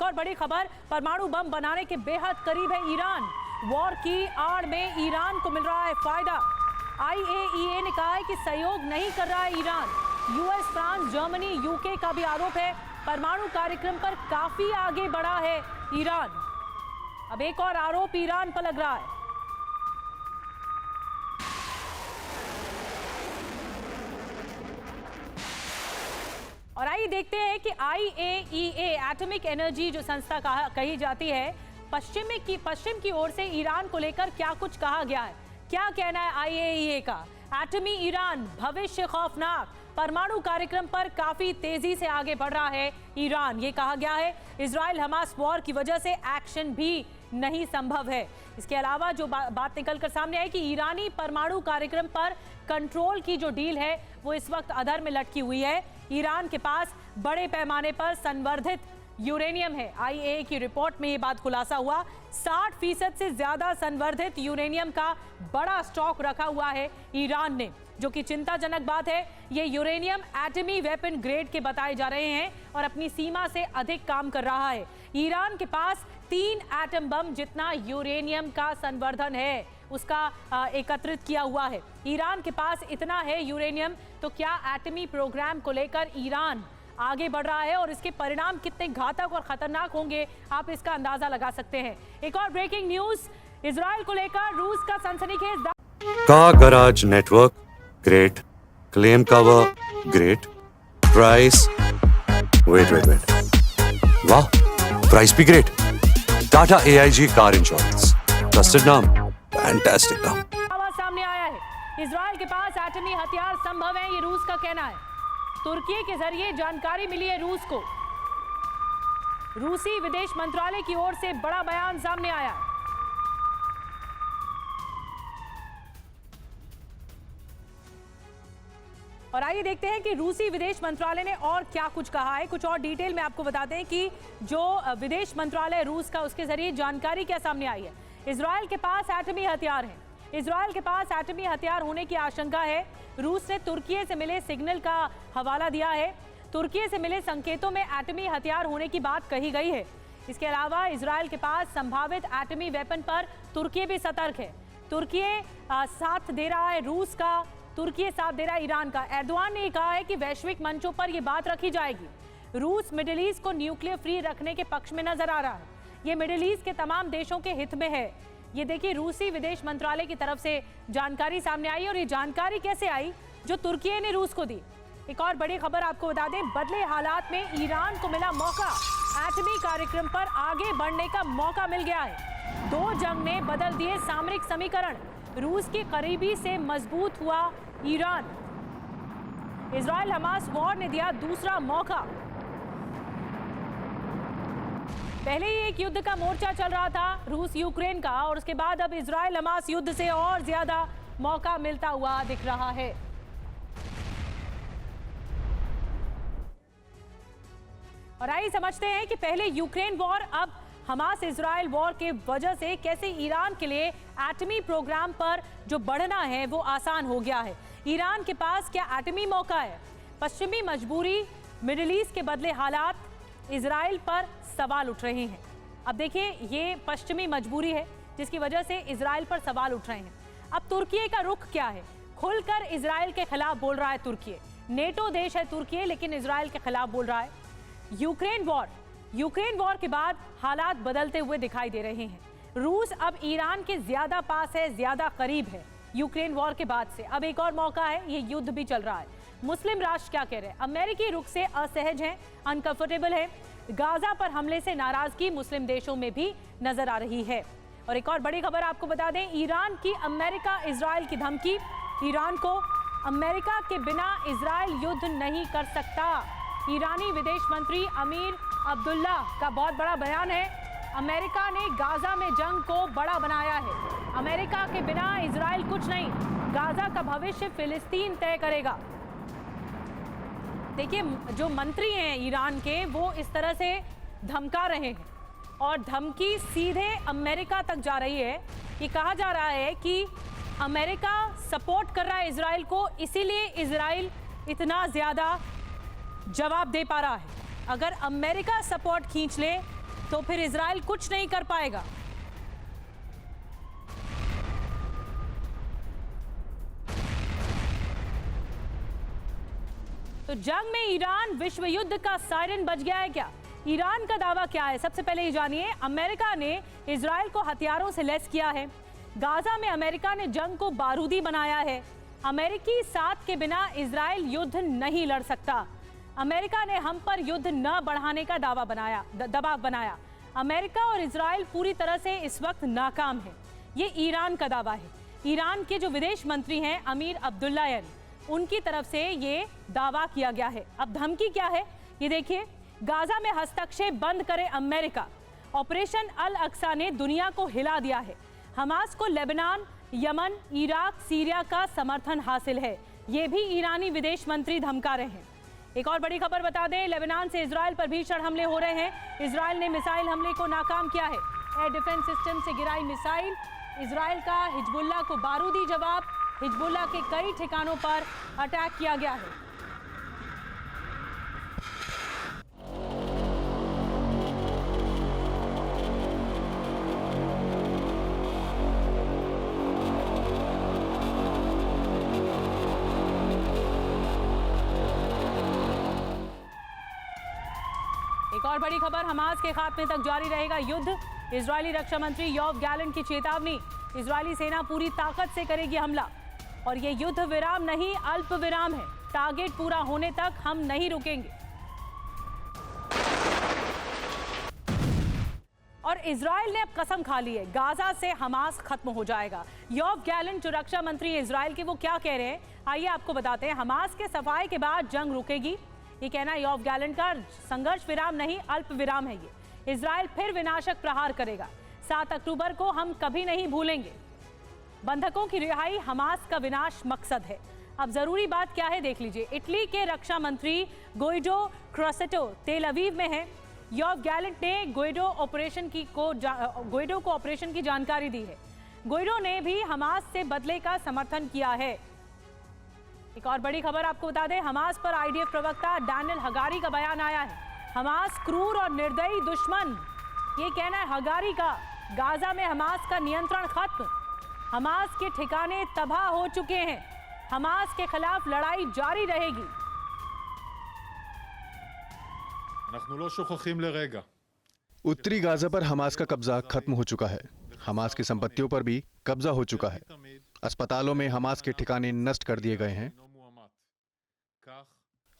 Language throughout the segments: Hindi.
और बड़ी खबर, परमाणु बम बनाने के बेहद करीब है ईरान। वॉर की आड़ में ईरान को मिल रहा है फायदा। IAEA ने कहा है कि सहयोग नहीं कर रहा है Iran. US, France, Germany, UK का भी आरोप है परमाणु कार्यक्रम पर काफी आगे बढ़ा है ईरान। अब एक और आरोप ईरान पर लग रहा है। और आइए देखते हैं कि IAEA एटॉमिक एनर्जी जो संस्था कही जाती है, पश्चिम की ओर से ईरान को लेकर क्या कुछ कहा गया है। क्या कहना है IAEA का? एटमी ईरान, भविष्य खौफनाक। परमाणु कार्यक्रम पर काफी तेजी से आगे बढ़ रहा है ईरान, ये कहा गया है। इजराइल हमास वॉर की वजह से एक्शन भी नहीं संभव है। इसके अलावा जो बात निकल कर सामने आई कि ईरानी परमाणु कार्यक्रम पर कंट्रोल की जो डील है वो इस वक्त अधर में लटकी हुई है। ईरान के पास बड़े पैमाने पर संवर्धित यूरेनियम है। IAEA की रिपोर्ट में ये बात खुलासा हुआ। 60% से ज्यादा संवर्धित यूरेनियम का बड़ा स्टॉक रखा हुआ है ईरान ने, जो कि चिंताजनक बात है। ये यूरेनियम एटमी वेपन ग्रेड के बताए जा रहे हैं और अपनी सीमा से अधिक काम कर रहा है। ईरान के पास 3 एटम बम जितना यूरेनियम का संवर्धन है, उसका एकत्रित किया हुआ है। ईरान के पास इतना है यूरेनियम, तो क्या एटमी प्रोग्राम को लेकर ईरान आगे बढ़ रहा है और इसके परिणाम कितने घातक और खतरनाक होंगे, आप इसका अंदाजा लगा सकते हैं। एक और ब्रेकिंग न्यूज, इजराइल को लेकर रूस का सनसनीखेज car garage network great, claim cover great, price wait वाह, प्राइस भी great. Tata AIG car insurance, trusted नाम, फैंटास्टिक नाम। सामने आया है इजराइल के पास एटमी हथियार संभव है, ये रूस का कहना है। तुर्की के जरिए जानकारी मिली है रूस को। रूसी विदेश मंत्रालय की ओर से बड़ा बयान सामने आया। और आइए देखते हैं कि रूसी विदेश मंत्रालय ने और क्या कुछ कहा है। कुछ और डिटेल में आपको बताते हैं कि जो विदेश मंत्रालय रूस का, उसके जरिए जानकारी क्या सामने आई है। इजराइल के पास एटमी हथियार है। इजराइल के पास एटमी हथियार होने की आशंका है। रूस ने तुर्की से मिले सिग्नल का हवाला दिया है। तुर्की से मिले संकेतों में एटमी हथियार होने की बात कही गई है। इसके अलावा इजराइल के पास संभावित एटमी वेपन पर तुर्की भी सतर्क है। तुर्की साथ दे रहा है रूस का, तुर्की साथ दे रहा है ईरान का। एर्दोआन ने कहा है कि वैश्विक मंचों पर यह बात रखी जाएगी। रूस मिडिल ईस्ट को न्यूक्लियर फ्री रखने के पक्ष में नजर आ रहा है। ये मिडिल ईस्ट के तमाम देशों के हित में है। ये देखिए, रूसी विदेश मंत्रालय की तरफ से जानकारी सामने आई। और ये जानकारी कैसे आई? जो तुर्की ने रूस को दी। एक और बड़ी खबर आपको बता दें, बदले हालात में ईरान को मिला मौका। एटमी कार्यक्रम पर आगे बढ़ने का मौका मिल गया है। 2 जंग ने बदल दिए सामरिक समीकरण। रूस की करीबी से मजबूत हुआ ईरान। इजराइल हमास वॉर ने दिया दूसरा मौका। पहले ही एक युद्ध का मोर्चा चल रहा था, रूस यूक्रेन का, और उसके बाद अब इजराइल हमास युद्ध से और ज्यादा मौका मिलता हुआ दिख रहा है। और आइए समझते हैं कि पहले यूक्रेन वॉर, अब हमास इजराइल वॉर के वजह से कैसे ईरान के लिए एटमी प्रोग्राम पर जो बढ़ना है वो आसान हो गया है। ईरान के पास क्या एटमी मौका है? पश्चिमी मजबूरी, मिडिल ईस्ट के बदले हालात, इजराइल पर सवाल उठ रहे हैं। अब देखिए, ये पश्चिमी मजबूरी है जिसकी वजह से इजराइल पर सवाल उठ रहे हैं। अब तुर्की का रुख क्या है? खुलकर इजराइल के खिलाफ बोल रहा है तुर्की। नेटो देश है तुर्की, लेकिन इजराइल के खिलाफ बोल रहा है। यूक्रेन वॉर के बाद हालात बदलते हुए दिखाई दे रहे हैं। रूस अब ईरान के ज्यादा पास है, ज्यादा करीब है। यूक्रेन वॉर के बाद से अब एक और मौका है, ये युद्ध भी चल रहा है। मुस्लिम राष्ट्र क्या कह रहे हैं? अमेरिकी रुख से असहज हैं, अनकंफर्टेबल है। गाजा पर हमले से नाराजगी मुस्लिम देशों में भी नजर आ रही है। और एक और बड़ी खबर आपको बता दें, ईरान की अमेरिका इजराइल की धमकी। ईरान को अमेरिका के बिना इजराइल युद्ध नहीं कर सकता। ईरानी विदेश मंत्री अमीर अब्दुल्ला का बहुत बड़ा बयान है। अमेरिका ने गाजा में जंग को बड़ा बनाया है। अमेरिका के बिना इजराइल कुछ नहीं। गाजा का भविष्य फिलिस्तीन तय करेगा। देखिए, जो मंत्री हैं ईरान के, वो इस तरह से धमका रहे हैं और धमकी सीधे अमेरिका तक जा रही है। ये कहा जा रहा है कि अमेरिका सपोर्ट कर रहा है इजराइल को, इसीलिए इजराइल इतना ज़्यादा जवाब दे पा रहा है। अगर अमेरिका सपोर्ट खींच ले तो फिर इजराइल कुछ नहीं कर पाएगा। तो जंग में ईरान विश्व युद्ध का सायरन बज गया है क्या? ईरान का दावा क्या है? सबसे पहले ये जानिए। अमेरिका ने इजराइल को हथियारों से लैस किया है। गाजा में अमेरिका ने जंग को बारूदी बनाया है। अमेरिकी साथ के बिना इजराइल युद्ध नहीं लड़ सकता। अमेरिका ने हम पर युद्ध न बढ़ाने का दबाव बनाया। अमेरिका और इजराइल पूरी तरह से इस वक्त नाकाम है। ये ईरान का दावा है। ईरान के जो विदेश मंत्री हैं अमीर अब्दुल्लायन, उनकी तरफ से ये दावा किया गया है। अब धमकी क्या है ये देखिए। गाजा में हस्तक्षेप बंद करे अमेरिका। ऑपरेशन अल अक्सा ने दुनिया को हिला दिया है। हमास को लेबनान, यमन, इराक, सीरिया का समर्थन हासिल है। ये भी ईरानी विदेश मंत्री धमका रहे हैं। एक और बड़ी खबर बता दें, लेबनान से इजराइल पर भीषण हमले हो रहे हैं। इजराइल ने मिसाइल हमले को नाकाम किया है। एयर डिफेंस सिस्टम से गिराई मिसाइल। इजराइल का हिजबुल्लाह को बारूदी जवाब। हिजबुल्लाह के कई ठिकानों पर अटैक किया गया है। एक और बड़ी खबर, हमास के खात्मे तक जारी रहेगा युद्ध। इजरायली रक्षा मंत्री योव गैलेंट की चेतावनी। इजरायली सेना पूरी ताकत से करेगी हमला और ये युद्ध विराम नहीं, अल्प विराम है। टारगेट पूरा होने तक हम नहीं रुकेंगे। और इजराइल ने अब कसम खा ली है, गाजा से हमास खत्म हो जाएगा। योव गैलेंट जो रक्षा मंत्री इजराइल के, वो क्या कह रहे हैं आइए आपको बताते हैं। हमास के सफाई के बाद जंग रुकेगी, ये कहना है योव गैलेंट का। संघर्ष विराम नहीं, अल्प विराम है ये। इजराइल फिर विनाशक प्रहार करेगा। 7 अक्टूबर को हम कभी नहीं भूलेंगे। बंधकों की रिहाई, हमास का विनाश मकसद है। अब जरूरी बात क्या है देख लीजिए। इटली के रक्षा मंत्री गुइडो क्रोसेटो तेल अवीव में है। योव गैलेंट ने गुइडो को ऑपरेशन की जानकारी दी है। गुइडो ने भी हमास से बदले का समर्थन किया है। एक और बड़ी खबर आपको बता दें, हमास पर आईडीएफ प्रवक्ता डैनियल हगारी का बयान आया है। हमास क्रूर और निर्दयी दुश्मन, ये कहना है हगारी का। गाजा में हमास का नियंत्रण खत्म। हमास के ठिकाने तबाह हो चुके हैं। हमास के खिलाफ लड़ाई जारी रहेगी। उत्तरी गाजा पर हमास का कब्जा खत्म हो चुका है। हमास की संपत्तियों पर भी कब्जा हो चुका है। अस्पतालों में हमास के ठिकाने नष्ट कर दिए गए हैं।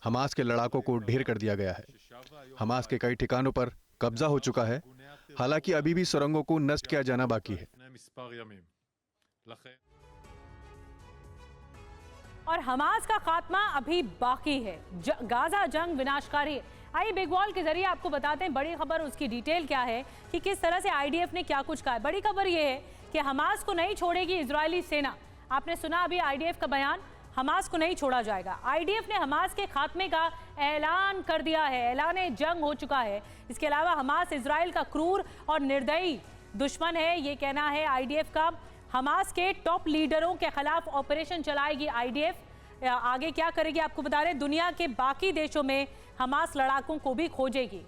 हमास के लड़ाकों को ढेर कर दिया गया है। हमास के कई ठिकानों पर कब्जा हो चुका है। हालांकि अभी भी सुरंगों को नष्ट किया जाना बाकी है। और हमास का खात्मा अभी बाकी है। गाजा जंग विनाशकारी है। आइए बिग वॉल के जरिए आपको बताते हैं बड़ी खबर, उसकी डिटेल क्या है कि किस तरह से आईडीएफ ने क्या कुछ कहा है। बड़ी खबर यह है कि हमास को नहीं छोड़ेगी इजरायली सेना। आपने सुना अभी आईडीएफ का बयान, हमास को नहीं छोड़ा जाएगा। आईडीएफ ने हमास के खात्मे का ऐलान कर दिया है। ऐलान जंग हो चुका है। इसके अलावा हमास इजराइल का क्रूर और निर्दयी दुश्मन है, ये कहना है आईडीएफ का। हमास के टॉप लीडरों के खिलाफ ऑपरेशन चलाएगी आईडीएफ। आगे क्या करेगी आपको बता रहे हैं। दुनिया के बाकी देशों में हमास लड़ाकों को भी खोजेगी।